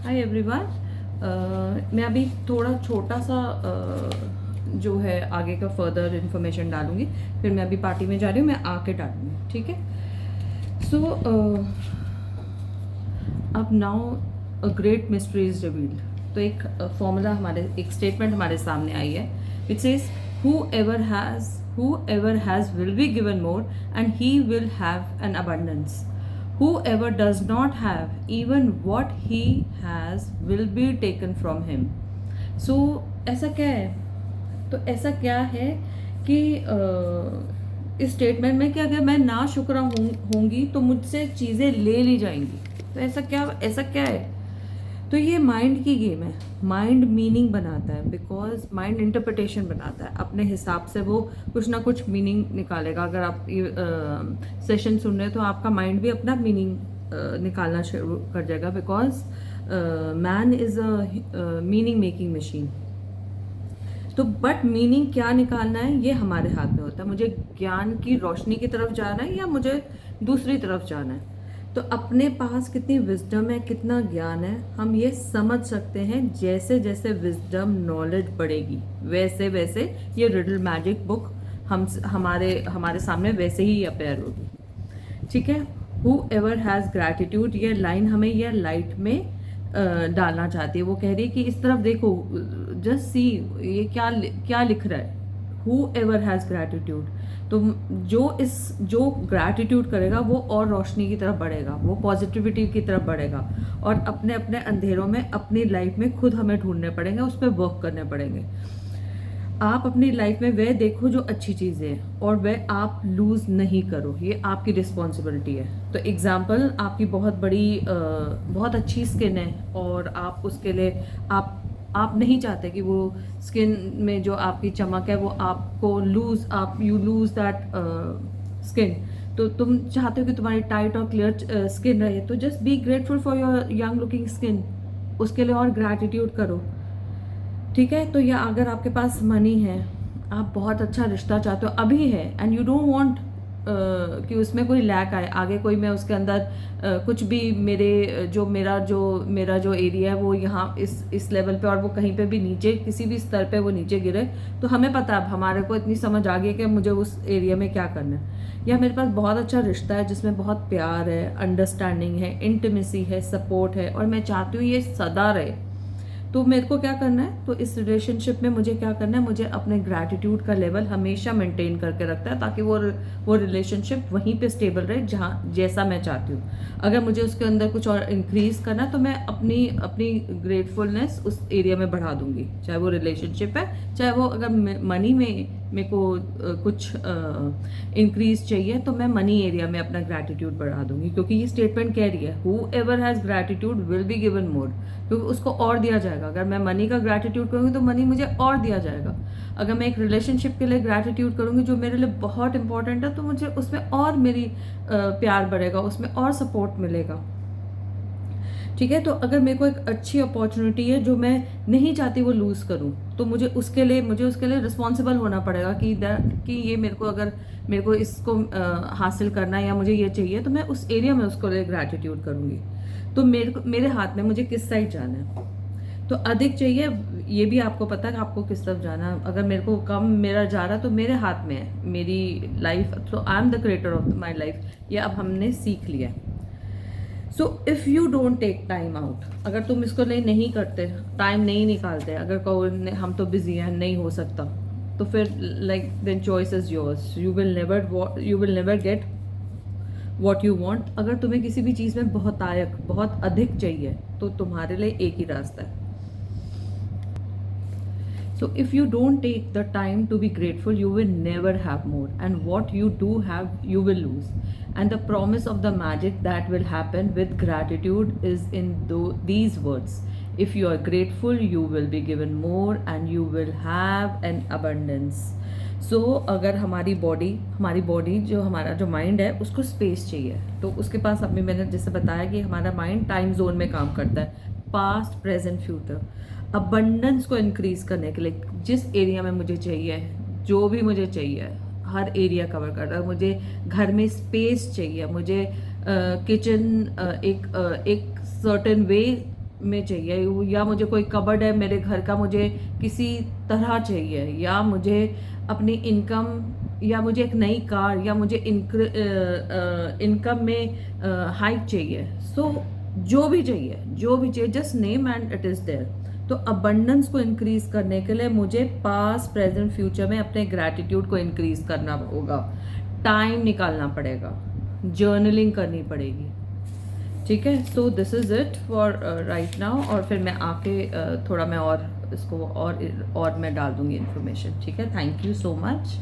Hi everyone. मैं अभी थोड़ा छोटा सा जो है आगे का फर्दर इन्फॉर्मेशन डालूंगी, फिर मैं अभी पार्टी में जा रही हूँ, मैं आके डालूंगी, ठीक है। सो अब now a great mystery is revealed. तो एक फॉर्मूला एक स्टेटमेंट हमारे सामने आई है which says whoever has will be given more and he will have an abundance. Whoever does not have, even what he has will be taken from him. So ऐसा क्या है? तो ऐसा क्या है कि इस स्टेटमेंट में कि अगर मैं ना शुक्र होंगी तो मुझसे चीज़ें ले ली जाएंगी। तो ऐसा क्या है? तो ये माइंड की गेम है। माइंड मीनिंग बनाता है, बिकॉज माइंड इंटरप्रिटेशन बनाता है अपने हिसाब से। वो कुछ ना कुछ मीनिंग निकालेगा। अगर आप ये सेशन सुन रहे हैं तो आपका माइंड भी अपना मीनिंग निकालना शुरू कर जाएगा, because man is a meaning making machine. तो बट मीनिंग क्या निकालना है ये हमारे हाथ में होता है। मुझे ज्ञान की रोशनी की तरफ जाना है या मुझे दूसरी तरफ जाना है। तो अपने पास कितनी विजडम है, कितना ज्ञान है, हम ये समझ सकते हैं। जैसे जैसे विजडम नॉलेज बढ़ेगी वैसे वैसे ये रिडल मैजिक बुक हमारे हमारे सामने वैसे ही अपेयर होगी, ठीक है। हु एवर हैज़ ग्रैटिट्यूड, ये लाइन हमें ये लाइट में डालना चाहती है। वो कह रही है कि इस तरफ देखो, जस्ट सी ये क्या लिख रहा है। हु एवर हैज़ ग्रैटिट्यूड, तो जो ग्रैटिट्यूड करेगा वो और रोशनी की तरफ बढ़ेगा, वो पॉजिटिविटी की तरफ बढ़ेगा। और अपने अपने अंधेरों में अपनी लाइफ में खुद हमें ढूंढने पड़ेंगे, उस पर वर्क करने पड़ेंगे। आप अपनी लाइफ में वह देखो जो अच्छी चीज़ें हैं और वह आप लूज़ नहीं करो, ये आपकी रिस्पॉन्सिबिलिटी है। तो एग्जाम्पल, आपकी बहुत अच्छी स्किन है और आप उसके लिए आप नहीं चाहते कि वो स्किन में जो आपकी चमक है वो आपको यू लूज दैट स्किन। तो तुम चाहते हो कि तुम्हारी टाइट और क्लियर स्किन रहे, तो just be grateful for your young looking skin, उसके लिए और ग्रैटिट्यूड करो, ठीक है। तो या अगर आपके पास मनी है, आप बहुत अच्छा रिश्ता चाहते हो, अभी है, एंड यू डोंट वांट कि उसमें कोई लैक आए आगे, कोई मैं उसके अंदर कुछ भी मेरा जो एरिया है वो यहाँ इस लेवल पे और वो कहीं पे भी नीचे किसी भी स्तर पे वो नीचे गिरे, तो हमें पता है, अब हमारे को इतनी समझ आ गई कि मुझे उस एरिया में क्या करना है। या मेरे पास बहुत अच्छा रिश्ता है जिसमें बहुत प्यार है, अंडरस्टैंडिंग है, इंटीमेसी है, सपोर्ट है, और मैं चाहती हूँ ये सदा रहे। तो मेरे को क्या करना है, तो इस रिलेशनशिप में मुझे क्या करना है, मुझे अपने ग्रैटिट्यूड का लेवल हमेशा मेंटेन करके रखता है, ताकि वो रिलेशनशिप वहीं पे स्टेबल रहे जहाँ जैसा मैं चाहती हूँ। अगर मुझे उसके अंदर कुछ और इंक्रीज करना है तो मैं अपनी अपनी ग्रेटफुलनेस उस एरिया में बढ़ा दूंगी, चाहे वो रिलेशनशिप है, चाहे वो अगर मनी में मेरे को कुछ इंक्रीज चाहिए तो मैं मनी एरिया में अपना ग्रैटिट्यूड बढ़ा दूंगी, क्योंकि ये स्टेटमेंट कह रही है who ever has gratitude will be given more, क्योंकि उसको और दिया जाएगा। अगर मैं मनी का ग्रैटिट्यूड करूँगी तो मनी मुझे और दिया जाएगा। अगर मैं एक रिलेशनशिप के लिए ग्रैटिट्यूड करूँगी जो मेरे लिए बहुत इंपॉर्टेंट है, तो मुझे उसमें और मेरी प्यार बढ़ेगा, उसमें और सपोर्ट मिलेगा, ठीक है। तो अगर मेरे को एक अच्छी अपॉर्चुनिटी है जो मैं नहीं चाहती वो लूज़ करूं, तो मुझे उसके लिए रिस्पॉन्सिबल होना पड़ेगा कि ये मेरे को इसको हासिल करना है या मुझे ये चाहिए, तो मैं उस एरिया में उसको लिए ग्रैटिट्यूड करूंगी। तो मेरे हाथ में मुझे किस साइड जाना है। तो अधिक चाहिए, ये भी आपको पता है कि आपको किस तरफ जाना है। अगर मेरे को कम मेरा जा रहा तो मेरे हाथ में है मेरी लाइफ, तो I am the creator of my life, ये अब हमने सीख लिया। So if you don't take time out, अगर तुम इसको लिए नहीं करते, टाइम नहीं निकालते, अगर कहो हम तो बिजी हैं नहीं हो सकता, तो फिर like then choice is yours. You will never get what you want. अगर तुम्हें किसी भी चीज़ में बहुत अधिक चाहिए तो तुम्हारे लिए एक ही रास्ता है। So if you don't take the time to be grateful, you will never have more. And what you do have, you will lose. And the promise of the magic that will happen with gratitude is in these words. If you are grateful, you will be given more and you will have an abundance. सो अगर हमारी body जो हमारा जो mind है उसको space चाहिए, तो उसके पास अभी मैंने जैसे बताया कि हमारा माइंड टाइम जोन में काम करता है, पास्ट प्रेजेंट फ्यूचर। अबंडेंस को इंक्रीज करने के लिए जिस एरिया में मुझे चाहिए, जो भी मुझे चाहिए, हर एरिया कवर कर रहा है। मुझे घर में स्पेस चाहिए, मुझे किचन एक सर्टेन वे में चाहिए, या मुझे कोई कबर्ड है मेरे घर का, मुझे किसी तरह चाहिए, या मुझे अपनी इनकम, या मुझे एक नई कार, या मुझे इनकम में हाइक चाहिए। सो जो भी चाहिए, जो भी चाहिए, just name and it is there. तो अबंडेंस को इंक्रीज करने के लिए मुझे पास्ट प्रेजेंट फ्यूचर में अपने ग्रैटिट्यूड को इंक्रीज करना होगा, टाइम निकालना पड़ेगा, जर्नलिंग करनी पड़ेगी। ठीक है, so this is it for right now. और फिर मैं आके थोड़ा मैं और इसको और मैं डाल दूंगी इन्फॉर्मेशन। ठीक है, थैंक यू सो मच।